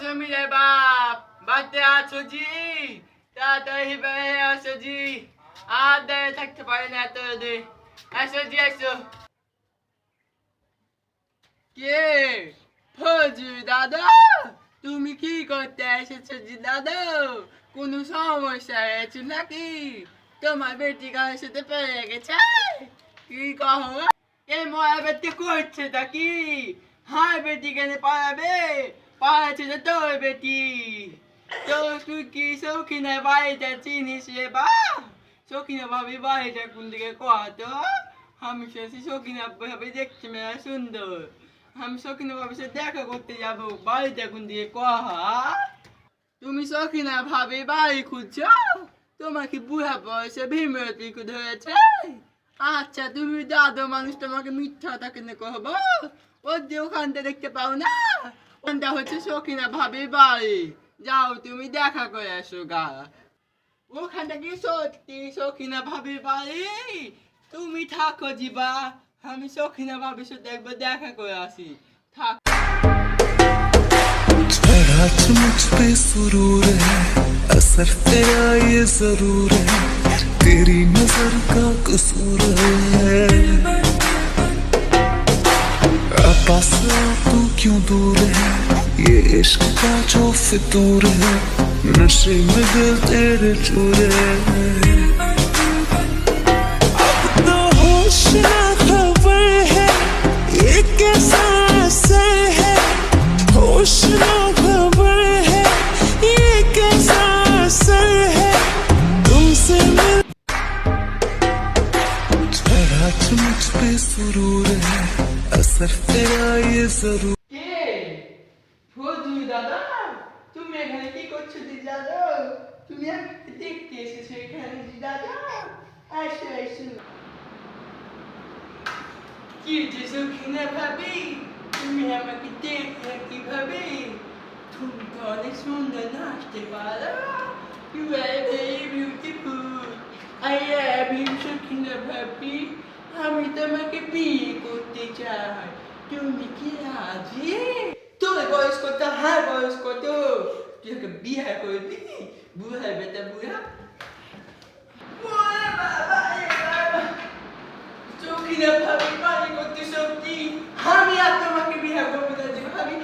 জমিদার বাপ বাড়িতে আছো জি? তাড়াতাড়ি বেড়ে আসো জি, আর দাঁড়িয়ে থাকতে পারে না এত রোদে। আসো জি আসো। কে? ফজু দাদা, তুমি কি করতে এসেছো জি দাদা? কোনো সমস্যা হয়েছে নাকি? তোমার বেটি কার সাথে পেয়ে গেছে? কি কহো? এই মরা বেটি করছে তা কি? হ্যাঁ বেটি কেন পালাবে? পালাচ্ছে যে তোর বেটি। তো তুই কি সৌখিনের বাড়িটা চিনিস রে বা? সৌখিনা ভাবি বাড়িটা কোন দিকে কয়া তো? আমি শুনেছি সৌখিনা ভাবি দেখতে মেলা সুন্দর। আমি সৌখিনা ভাবির সাথে দেখা করতে যাবো, বাড়িটা কোন দিকে কয়া? তুমি সৌখিনা ভাবি বাড়ি খুঁজছো? তোমার কি বুড়া বয়সে ভীমরতি ধরেছে? আচ্ছা তুমি দাদু মানুষ, তোমাকে মিথ্যা কথা কেন কহবো? ওর যে ওখানটা দেখতে পাও না, ওখানটা হচ্ছে সৌখিনা ভাবি বাড়ি। যাও তুমি দেখা করে আসো গা। ওখানটা কি সত্যি সৌখিনা ভাবি বাড়ি? তুমি থাকো জিবা, আমি সৌখিনা ভাবির সাথে একবার দেখা করে আসি। থাক। जरा मुझ पे सुरूर है, असर तेरा ये जरूर है, तेरी नजर का कसूर है। पास तू क्यों दूर है, ये इश्क का जो फितूर है, नशे में दिल तेरे चूर है। अब तो होश ना खबर है, ये कैसा असर है, होश ना खबर है, ये कैसा असर है, तुमसे मिल जरा मुझ पे सुरूर है, असर तेरा ये जरूर। কে? ফজু দাদা, তুমি এখানে কি করছো দি দাদা? তুমি আমাকে দেখতে এসেছো এখানে দি দাদা? আসো আসো। কি যে সৌখিনা ভাবি, তুমি আমাকে দেখলে কিভাবে? তুমি তো অনেক সুন্দর নাচতে পারো। You are very beautiful. I love you সৌখিনা ভাবি। আমি তোমাকে বিয়ে করতে চাই, তুমি কি রাজি? তোর বয়স কত? হ্যাঁ বয়স কত? তুই ওকে বিয়ে করবি? বুড়া বেটা বুড়া। ওরে বাবা রে বাবা, সৌখিনা ভাবি বাড়ি করতে সত্যি আমি আর তোমাকে বিয়ে করবো না যে ভাবি।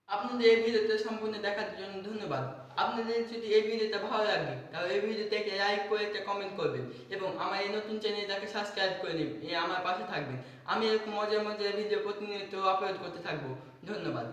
আপনাদের এই ভিডিওটা সম্পূর্ণ দেখার জন্য ধন্যবাদ। আপনাদের যদি এই ভিডিওটা ভালো লাগে তাহলে এই ভিডিওটাকে লাইক করে একটা কমেন্ট করবেন এবং আমার এই নতুন চ্যানেলটাকে সাবস্ক্রাইব করে নিন, আমার পাশে থাকবেন। আমি এরকম মজার মজার ভিডিও প্রতিনিয়ত আপলোড করতে থাকবো। ধন্যবাদ।